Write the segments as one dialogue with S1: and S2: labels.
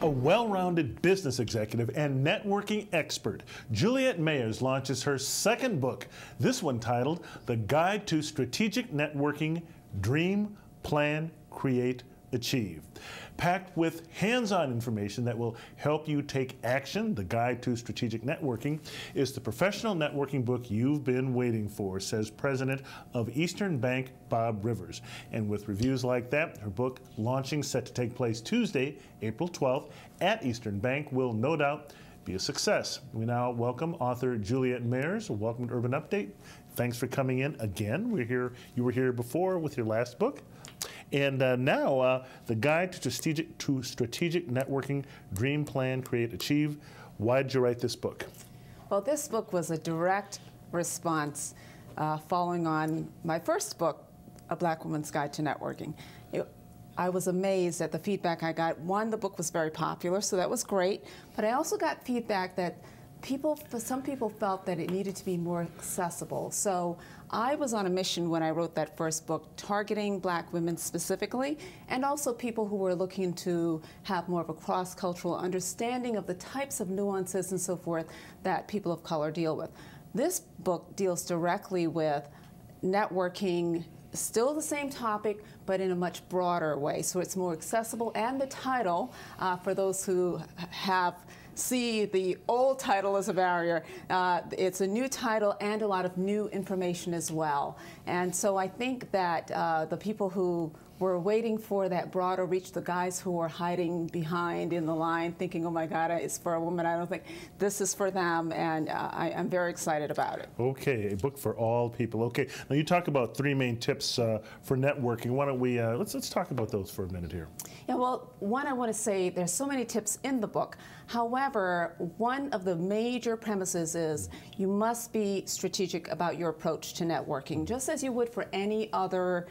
S1: A well-rounded business executive and networking expert, Juliette Mayers launches her second book, this one titled The Guide to Strategic Networking, Dream, Plan, Create, Achieve. Packed with hands-on information that will help you take action, The Guide to Strategic Networking is the professional networking book you've been waiting for, says President of Eastern Bank, Bob Rivers. And with reviews like that, her book, launching set to take place Tuesday, April 12th at Eastern Bank, will no doubt be a success. We now welcome author Juliette Mayers. Welcome to Urban Update. Thanks for coming in again. You were here before with your last book. And now, The Guide to Strategic Networking, Dream, Plan, Create, Achieve. Why did you write this book?
S2: Well, this book was a direct response following on my first book, A Black Woman's Guide to Networking. I was amazed at the feedback I got. One, the book was very popular, so that was great. But I also got feedback that some people felt that it needed to be more accessible. So I was on a mission when I wrote that first book, targeting Black women specifically, and also people who were looking to have more of a cross-cultural understanding of the types of nuances and so forth that people of color deal with. This book deals directly with networking, still the same topic, but in a much broader way. So it's more accessible, and the title, for those who see the old title as a barrier, it's a new title and a lot of new information as well. And so I think that the people who were waiting for that broader reach, the guys who were hiding behind in the line thinking, oh my God, it's for a woman, I don't think, this is for them, and I'm very excited about it.
S1: Okay, a book for all people. Okay, now you talk about three main tips for networking. Why don't we, let's talk about those for a minute here.
S2: Yeah, well, one, I want to say there's so many tips in the book. However, one of the major premises is you must be strategic about your approach to networking, just as you would for any other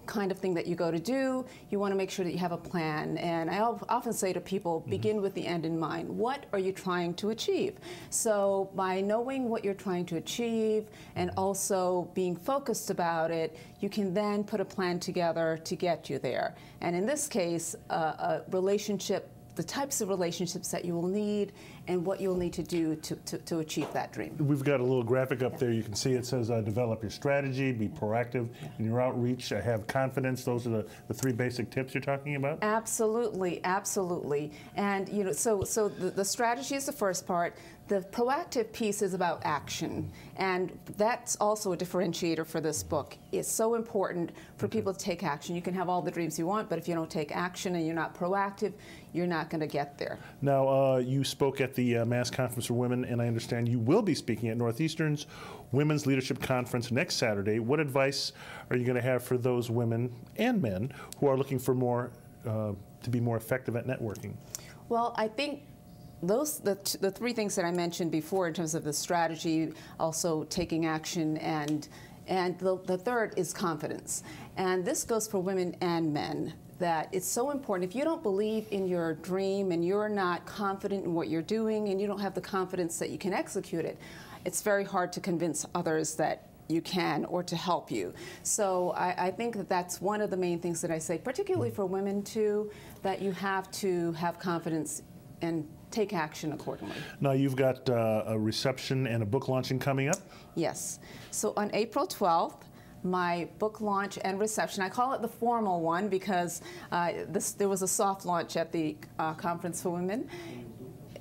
S2: kind of thing that you go to do. You want to make sure that you have a plan. And I often say to people, begin with the end in mind. What are you trying to achieve? So by knowing what you're trying to achieve and also being focused about it, you can then put a plan together to get you there. And in this case, a relationship, the types of relationships that you will need and what you'll need to do to achieve that dream.
S1: We've got a little graphic up there. You can see it says develop your strategy, be proactive in your outreach, have confidence. Those are the three basic tips you're talking about?
S2: Absolutely, absolutely. And you know, so the strategy is the first part. The proactive piece is about action, and that's also a differentiator for this book. It's so important for people to take action. You can have all the dreams you want, but if you don't take action and you're not proactive, you're not going to get there.
S1: Now, you spoke at the Mass Conference for Women, and I understand you will be speaking at Northeastern's Women's Leadership Conference next Saturday. What advice are you going to have for those women and men who are looking for more, to be more effective at networking?
S2: Well, I think the three things that I mentioned before in terms of the strategy, also taking action, and the third is confidence. And this goes for women and men, that it's so important. If you don't believe in your dream and you're not confident in what you're doing and you don't have the confidence that you can execute it, it's very hard to convince others that you can or to help you. So I think that that's one of the main things that I say, particularly for women too, that you have to have confidence and take action accordingly.
S1: Now you've got a reception and a book launching coming up?
S2: Yes. So on April 12th, my book launch and reception, I call it the formal one because there was a soft launch at the Conference for Women,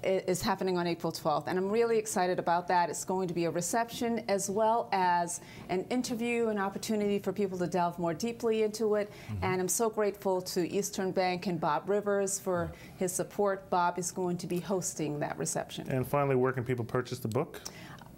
S2: is happening on April 12th, and I'm really excited about that. It's going to be a reception as well as an interview, an opportunity for people to delve more deeply into it, and I'm so grateful to Eastern Bank and Bob Rivers for his support. Bob is going to be hosting that reception.
S1: And finally, where can people purchase the book?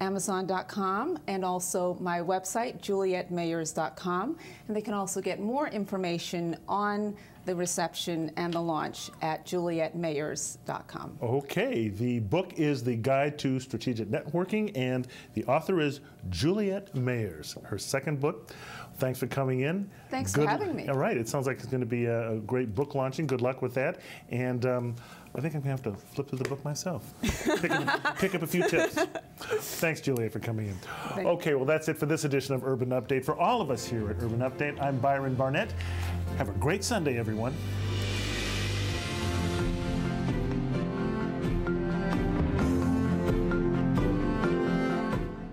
S2: Amazon.com, and also my website, JulietteMayers.com, and they can also get more information on the reception and the launch at JulietteMayers.com.
S1: Okay, the book is The Guide to Strategic Networking, and the author is Juliette Mayers, her second book. Thanks for coming in.
S2: Thanks for having me.
S1: All right, it sounds like it's going to be a great book launching. Good luck with that. And I think I'm going to have to flip through the book myself. Pick up a few tips. Thanks, Juliette, for coming in. Okay, well, that's it for this edition of Urban Update. For all of us here at Urban Update, I'm Byron Barnett. Have a great Sunday, everyone.